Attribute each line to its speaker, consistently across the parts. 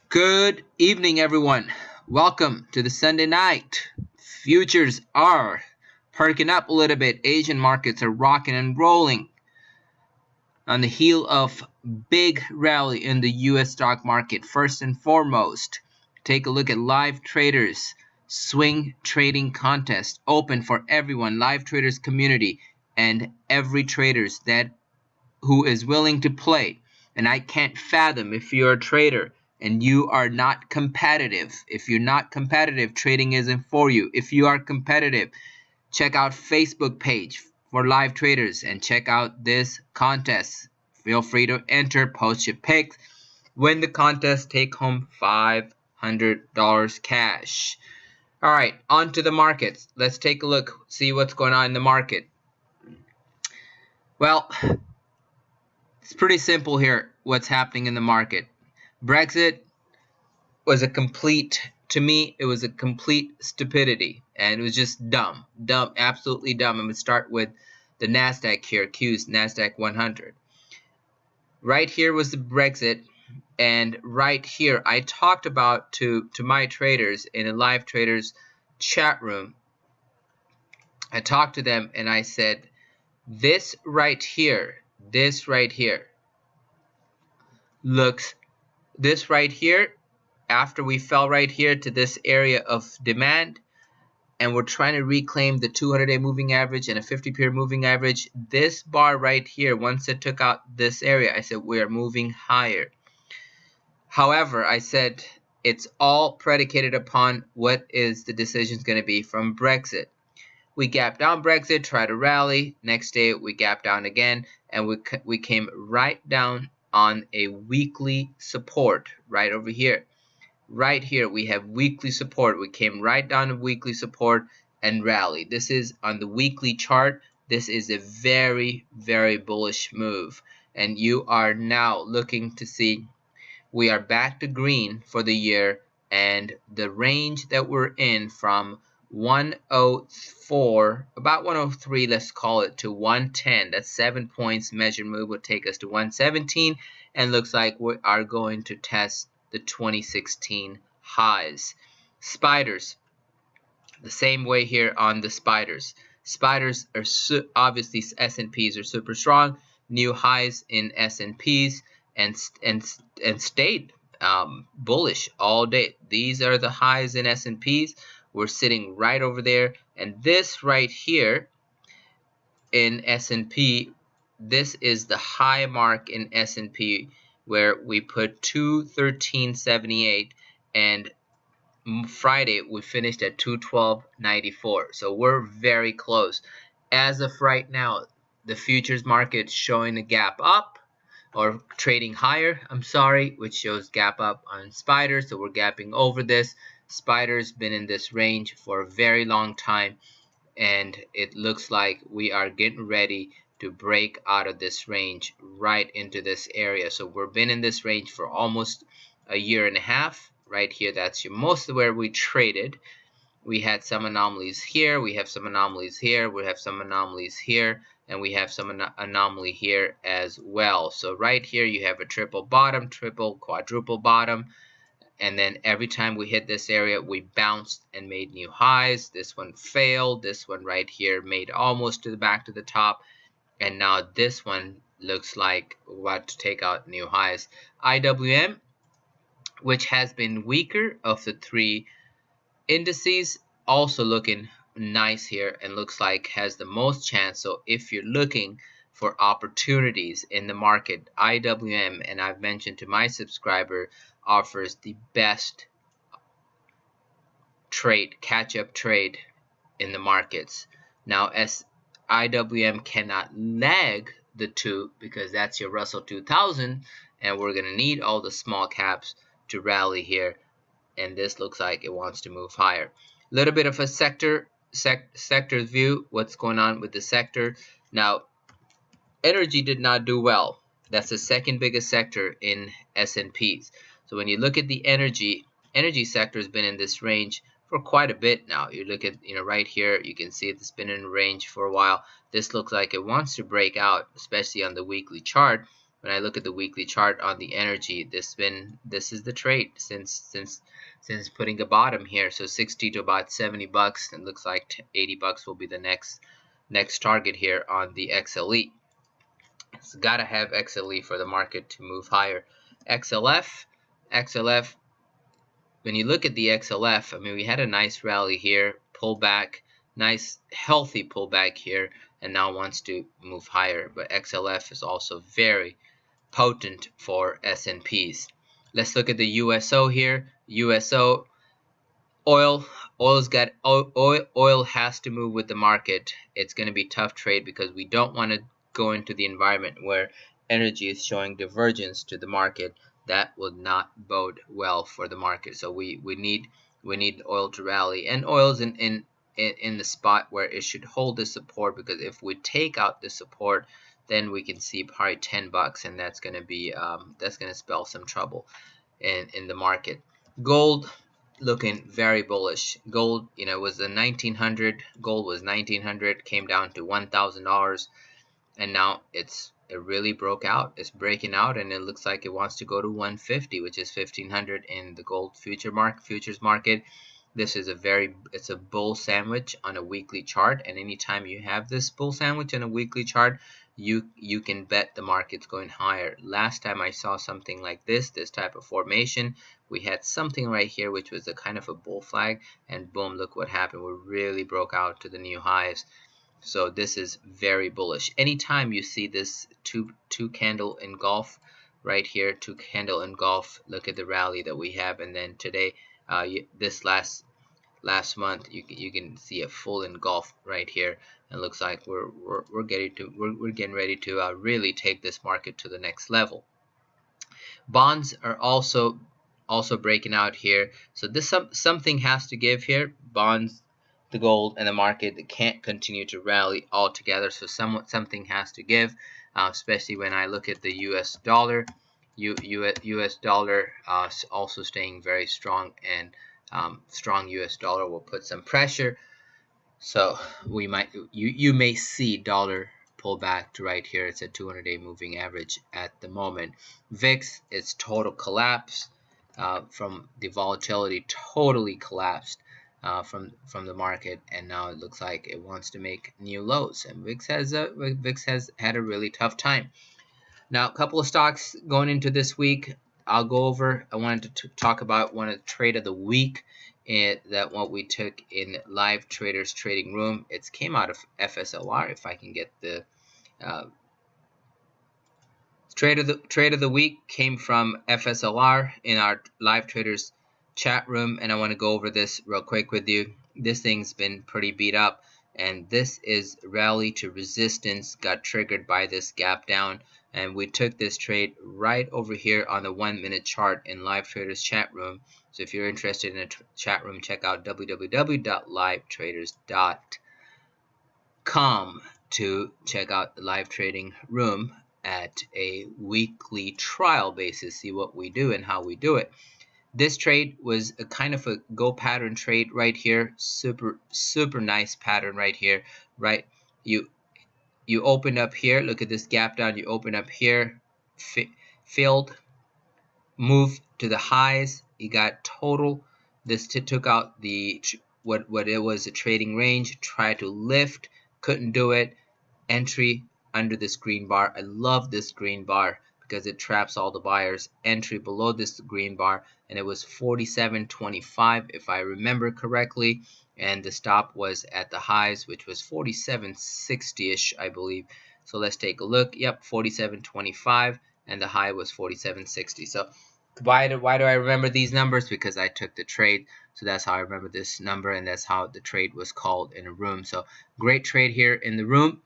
Speaker 1: Good evening, everyone. Welcome to the Sunday night. Futures are perking up a little bit. Asian markets are rocking and rolling on the heel of big rally in the US stock market. First and foremost, take a look at Live Traders swing trading contest open for everyone, Live Traders community, and every traders that who is willing to play. And I can't fathom if you're a trader and you are not competitive. If you're not competitive, trading isn't for you. If you are competitive, check out Facebook page for Live Traders and check out this contest. Feel free to enter, post your picks, win the contest, take home $500 cash. All right, on to the markets. Let's take a look, see what's going on in the market. Well, it's pretty simple here what's happening in the market. Brexit was to me, it was a complete stupidity. And it was just dumb, absolutely dumb. I'm going to start with the NASDAQ here, Q's NASDAQ 100. Right here was the Brexit. And right here, I talked about to my traders in a Live Traders chat room. I talked to them and I said, this right here looks, this right here, after we fell right here to this area of demand and we're trying to reclaim the 200-day moving average and a 50-period moving average, this bar right here, once it took out this area, I said we are moving higher. However, I said it's all predicated upon what is the decision going to be from Brexit. We gapped down Brexit, tried to rally. Next day, we gapped down again, and we came right down on a weekly support right over here. Right here, we have weekly support. We came right down to weekly support and rallied. This is on the weekly chart. This is a very, very bullish move. And you are now looking to see we are back to green for the year. And the range that we're in from 104, about 103, let's call it, to 110. That's 7 points. Measured move will take us to 117. And looks like we are going to test the 2016 highs. Spiders, the same way here on the spiders. Spiders are obviously S&Ps are super strong. New highs in S&Ps and stayed bullish all day. These are the highs in S&Ps. We're sitting right over there, and this right here in S&P, this is the high mark in S&P where we put 213.78, and Friday we finished at 212.94. So we're very close. As of right now, the futures market showing a gap up or trading higher, which shows gap up on Spider. So we're gapping over this. Spider's been in this range for a very long time, and it looks like we are getting ready to break out of this range right into this area. So we've been in this range for almost a year and a half. Right here, that's most of where we traded. We had some anomalies here, we have some anomalies here, we have some anomalies here, and we have some anomaly here as well. So right here you have a triple bottom, quadruple bottom, and then every time we hit this area we bounced and made new highs. This one failed. This one right here made almost to the back to the top, and now this one looks like we're about to take out new highs. IWM, which has been weaker of the three indices, also looking nice here and looks like has the most chance. So if you're looking for opportunities in the market, IWM, and I've mentioned to my subscriber, offers the best trade, catch-up trade in the markets. Now, as IWM cannot lag the two because that's your Russell 2000, and we're going to need all the small caps to rally here, and this looks like it wants to move higher. A little bit of a sector view, what's going on with the sector. Now, energy did not do well. That's the second biggest sector in S&Ps. So when you look at the energy sector has been in this range for quite a bit now. You look at, right here, you can see it's been in range for a while. This looks like it wants to break out, especially on the weekly chart. when I look at the weekly chart on the energy, this is the trade since putting a bottom here. So 60 to about 70 bucks. It looks like 80 bucks will be the next target here on the XLE. It's got to have XLE for the market to move higher. XLF, when you look at the XLF, I mean, we had a nice rally here, pullback, nice healthy pullback here, and now wants to move higher. But XLF is also very potent for S&Ps. Let's look at the USO here. USO, oil has to move with the market. It's going to be tough trade because we don't want to go into the environment where energy is showing divergence to the market. That will not bode well for the market. So we need oil to rally, and oil's in the spot where it should hold the support, because if we take out the support, then we can see probably 10 bucks, and that's going to be that's going to spell some trouble in the market. Gold looking very bullish. Gold, was a 1900. Gold was 1900, came down to $1,000, and now it really broke out. It's breaking out, and it looks like it wants to go to 150, which is 1500 in the gold futures market. This is it's a bull sandwich on a weekly chart, and anytime you have this bull sandwich on a weekly chart, you can bet the market's going higher. Last time I saw something like this type of formation, we had something right here which was a kind of a bull flag, and boom, look what happened. We really broke out to the new highs. So this is very bullish. Anytime you see this two candle engulf right here, two candle engulf, look at the rally that we have. And then today, this last month, you can see a full engulf right here. And looks like we're getting ready to really take this market to the next level. Bonds are also breaking out here. So this something has to give here. Bonds, the gold, and the market, they can't continue to rally all together. So something has to give, especially when I look at the U.S. dollar. U.S. dollar also staying very strong, and strong U.S. dollar will put some pressure. So you may see dollar pull back to right here. It's a 200-day moving average at the moment. VIX is total collapse from the volatility, totally collapsed from the market, and now it looks like it wants to make new lows. And VIX has had a really tough time. Now, a couple of stocks going into this week. I wanted to talk about one of the trade of the week, that what we took in Live Traders Trading Room. It came out of FSLR. If I can get the trade of the week, came from FSLR in our Live Traders chat room, and I want to go over this real quick with you. This thing's been pretty beat up, and this is rally to resistance, got triggered by this gap down, and we took this trade right over here on the 1-minute chart in Live Traders chat room. So if you're interested in a chat room, check out www.livetraders.com to check out the live trading room at a weekly trial basis, see what we do and how we do it. This trade was a kind of a go pattern trade right here. Super nice pattern right here. Right, you open up here, look at this gap down, you open up here, filled, move to the highs, you got total. This took out the what it was a trading range, tried to lift, couldn't do it. Entry under this green bar. I love this green bar because it traps all the buyers. Entry below this green bar, and it was 47.25 if I remember correctly, and the stop was at the highs, which was 47.60ish, I believe. So let's take a look. Yep, 47.25, and the high was 47.60. So why do I remember these numbers? Because I took the trade. So that's how I remember this number, and that's how the trade was called in a room. So great trade here in the room,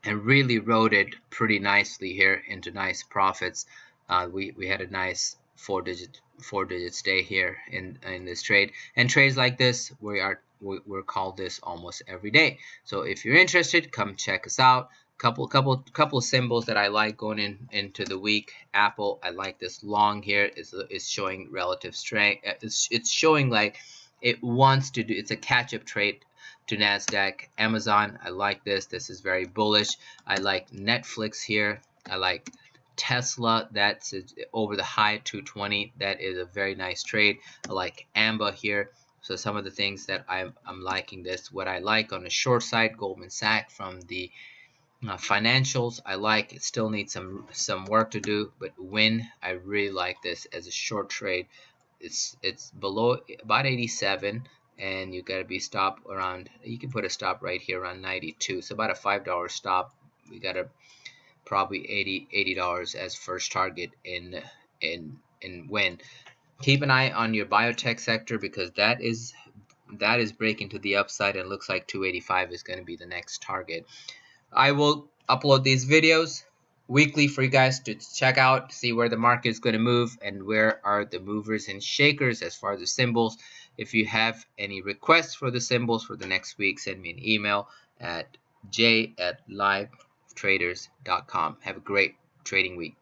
Speaker 1: and really rode it pretty nicely here into nice profits. We had a nice four digit stay here in this trade, and trades like this we're called this almost every day. So if you're interested, come check us out. Couple symbols that I like going into the week. Apple, I like this long here. It's showing relative strength. It's showing like it wants to do. It's a catch-up trade to NASDAQ. Amazon, I like this. This is very bullish. I like Netflix here. I like Tesla, that's over the high 220. That is a very nice trade. I like AMBA here. So some of the things that I'm liking this. What I like on the short side, Goldman Sachs from the financials, I like. It still needs some work to do, but Win, I really like this as a short trade. It's below about 87, and you got to be stopped around. You can put a stop right here around 92. So about a $5 stop. We got to probably $80 as first target in Win. Keep an eye on your biotech sector because that is breaking to the upside and looks like 285 is going to be the next target. I will upload these videos weekly for you guys to check out, see where the market is going to move and where are the movers and shakers as far as the symbols. If you have any requests for the symbols for the next week, send me an email at j@livetraders.com. Have a great trading week.